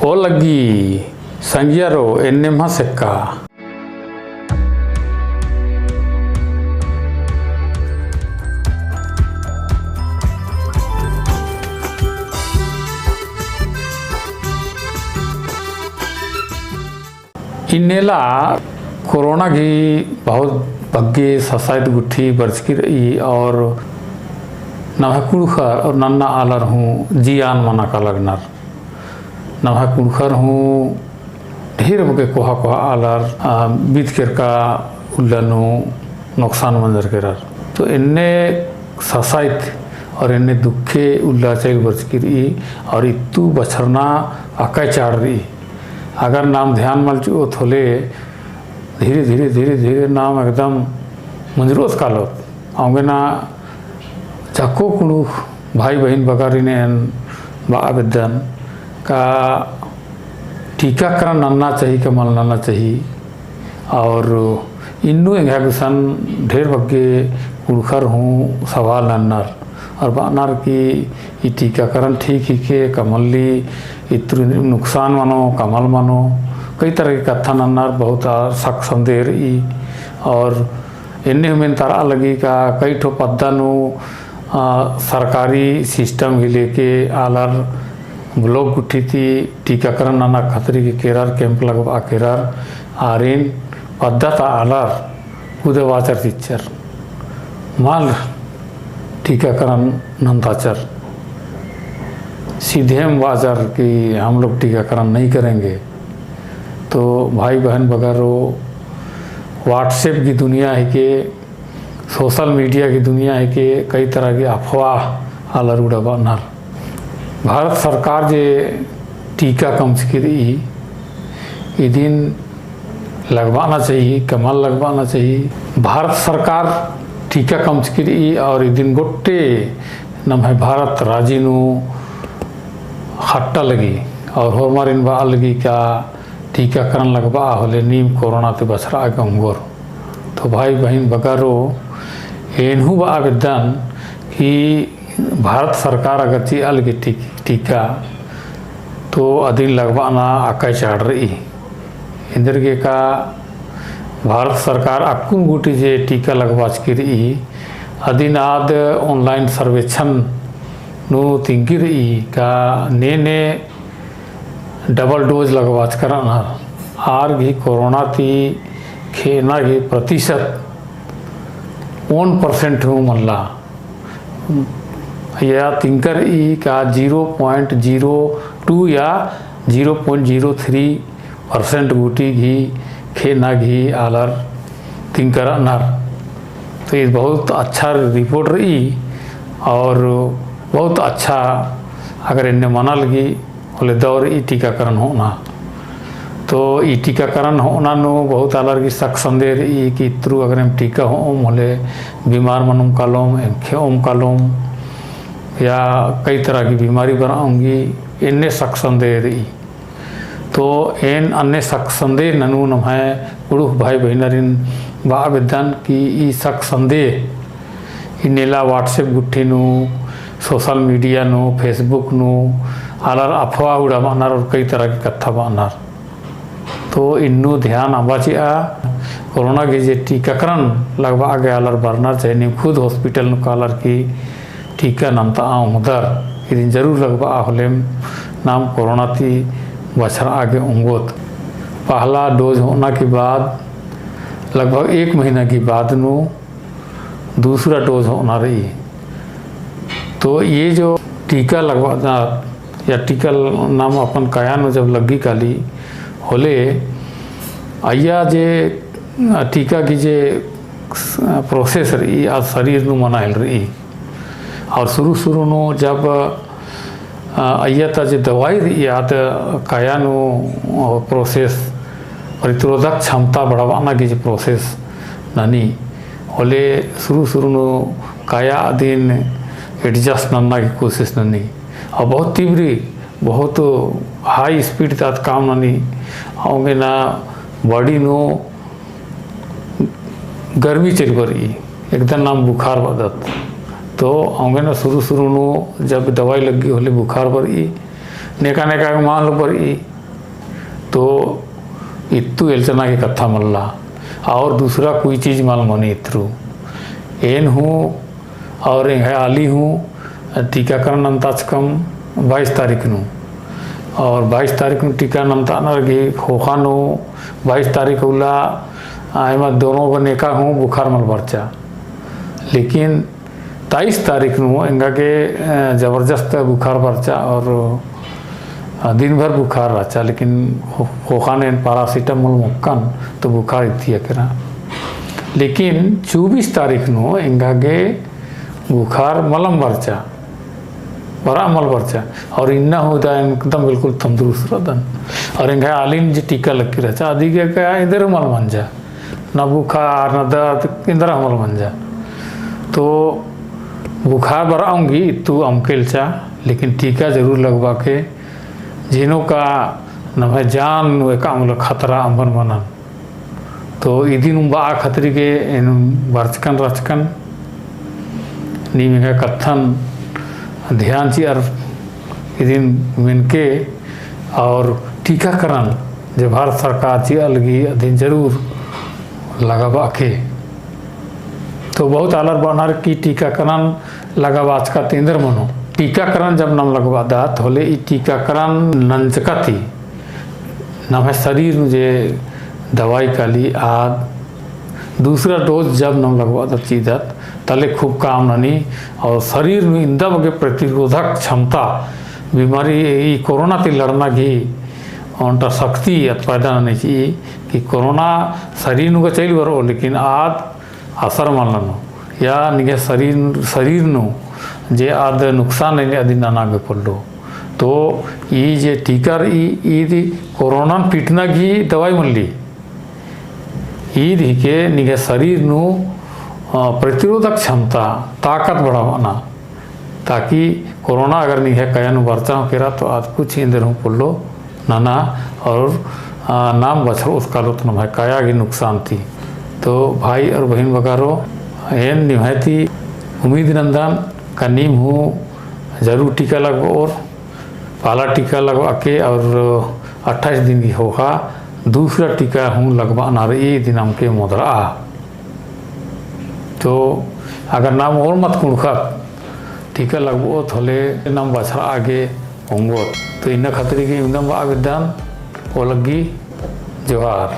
ओ लगी संगियारो एन्नेमा सेक्का इन्नेला कोरोना की बहुत बग्गे ससाइत गुट्ठी बरसकी रही और नवा कुड़खर और नन्ना आलर हूँ जियान मना का लगनर नवा कुड़खर हूँ ढेर बगे कोहा कोहा आलर बीत कर का उल्लनु नुकसान मंजर कर तो इन्ने ससाइत और इन्ने दुखे उल्ला चल बरसकी रही और इतु बछरना अकै चाड़ रही अगर नाम ध्यान मल चुओ थोले धीरे धीरे धीरे धीरे नाम एकदम मंजरोस कालोत आऊँगे ना चक्को कुणु भाई बहन बगारी ने आवेदन का टीकाकरण नन्ना चाहिए कमल नन्ना चाहिए और इन्नू इंग्सन ढेर बग्गे कुड़खर हूँ सवाल नन्नर और बानर की टीकाकरण ठीक ही के कमली इतने नुकसान मानो कमल मानो कई तरह के कथा नन्नर बहुत सक संदेह रही और इन्हें में तारा लगी का कई ठो पद्दानु सरकारी सिस्टम ही लेके आलर ब्लॉक गुठी थी टीकाकरण नाना खतरी के केरार कैंप लगवा केरार आरिन पद्धत आलर उदय वाचर टीचर माल टीकाकरण नंदाचर सीधे हम वाचर कि हम लोग टीकाकरण नहीं करेंगे तो भाई बहन बगैरो व्हाट्सएप की दुनिया है कि सोशल मीडिया की दुनिया है कि कई तरह की अफवाह आलर उड़ावा नर भारत सरकार जे टीका कम से रही ये दिन लगवाना चाहिए कमल लगवाना चाहिए भारत सरकार टीका कम से रही और ये दिन गोटे नम है भारत राजीनु हट्टा लगी और हमारे इन बा लगी क्या टीकाकरण लगवा होले नीम कोरोना ते बछरा आगे उंगोर तो भाई बहन बगारो एनहु बा आवेदन कि भारत सरकार अगर ची अलग टीका तो अधीन लगवाना अकै चाड़ रही इंदर के का भारत सरकार अक्कुन गुटी जे टीका लगवाच की रही अधीन आद ऑनलाइन सर्वेक्षण नु तिंकी रही का ने डबल डोज लगवाच कराना आर भी कोरोना ती खेना के प्रतिशत 1% हूँ मल्ला या तिंकर ई का 0.02 या 0.03% गुटी घी खेना घी आलर तिंकर अनर तो ये बहुत अच्छा रिपोर्ट रही और बहुत अच्छा अगर इन्हें मना लगी बोले दौर ई टीकाकरण होना तो ई टीकाकरण होना नो बहुत अलग की सक संदेह रही कि इत्रु अगर हम टीका होम होले बीमार मनुम कालोम खेम कालोम या कई तरह की बीमारी बनाऊंगी इन्हें सक संदेह रही तो इन अन्य सक संदेह ननू नम है पुरुष भाई बहनरिन बा आवेदन की ई सक संदेह इनेला व्हाट्सएप गुट्ठी नु सोशल मीडिया नु फेसबुक नु आलर अफवाह उड़ा बानर और कई तरह की कथा बानर तो इन्नू ध्यान आबाचिया कोरोना के जे टीकाकरण लगवा गए आलर बरनर चाहिए खुद हॉस्पिटल नु कालर की टीका नमता उधर दिन जरूर लगवा होले नाम कोरोना थी बछर आगे उंगोत पहला डोज होना के बाद लगभग 1 महीना के बाद नु दूसरा डोज होना रही तो ये जो टीका लगवाना या टीका नाम अपन काया नो जब लगी काली होले आया जे टीका की जे प्रोसेस रही आज शरीर नु मनाइल रही और शुरू नो जब आया था जो दवाई रही आद काया नो प्रोसेस प्रतिरोधक क्षमता बढ़ावाना की जो प्रोसेस नानी होले शुरू नो काया अधीन एडजस्ट नन्ना की कोशिश ननी और बहुत तीव्र बहुत हाई स्पीड तक काम ननी आओगे ना बॉडी नो गर्मी चल पड़ी एकदम नाम बुखार बदत तो आओगे ना शुरू नो जब दवाई लगी होले बुखार पड़ी नेका मान लो पड़ी तो इत्तू एलचना की कथा मल्ला और दूसरा कोई चीज़ मालूम इत्रु एन हूँ और आली हूँ टीकाकरण अंताचकम 22 तारीख नू और 22 तारीख नू टीका नमता नरगी खोखा नो 22 तारीख उला आयमा दोनों को नेका हूँ बुखार मल बर्चा लेकिन 23 तारीख नू इंगा के ज़बरदस्त बुखार बर्चा और दिन भर बुखार रचा लेकिन खोखा ने पैरासीटामोल मुक्कन तो बुखार इतनी करा लेकिन 24 तारीख नू इंगा के बुखार मलम बर्चा बड़ा मल बर्चा और इन्ना होता है एकदम बिल्कुल तंदुरुस्त रहन और इंगा आलिन जो टीका लग के रचा आदि के क्या इधर मल बन जा ना बुखार ना दर्द इधर मल बन जा तो बुखार बराऊंगी तू अमकेल चा लेकिन टीका जरूर लगवा के जिनों का न है जान वे का मतलब खतरा अंबन बनन तो इदिन बा खतरी के बरचकन रचकन नीम का कथन ध्यान ची और इदिन मिनके और टीकाकरण जो भारत सरकार ची अलगी अधीन जरूर लगावा के तो बहुत आलर बनार की टीकाकरण लगावा आज का तेंद्र मनो टीकाकरण जब नाम लगवा दात होले ई टीकाकरण नंचका थी नाम है शरीर जे दवाई काली आद दूसरा डोज जब नाम लगवा दा चीजत तले खूब काम ननी और शरीर में इंदम के प्रतिरोधक क्षमता बीमारी ई कोरोना से लड़ना की उनका शक्ति पैदा नहीं चाहिए कि कोरोना शरीर नु चल बरो लेकिन आद असर माननो या निगे शरीर नु जे आद नुकसान नहीं आदि नाना के पड़ो तो ये जे टीका ई कोरोना पीटना की दवाई मिली ईद ही के निगे शरीर नु प्रतिरोधक क्षमता ताकत बढ़ावाना ताकि कोरोना अगर नहीं है कया बरचा हो केरा तो आज कुछ इंदर हूँ पड़ो नाना और नाम बछरो उसका लो तो भाई काया की नुकसान थी तो भाई और बहन बगारो एन निभाती उम्मीद नंदन का नीम हूँ जरूर टीका लगवा और पहला टीका लगवा के और 28 दिन की होगा दूसरा टीका हूँ लगवा नारे दिन के मुद्रा तो अगर नाम और मत कुड़खा टीका लगवो थोले नाम बछड़ा आगे होंगो तो इन खतरे की एकदम आवेदन वो लगी जोहार।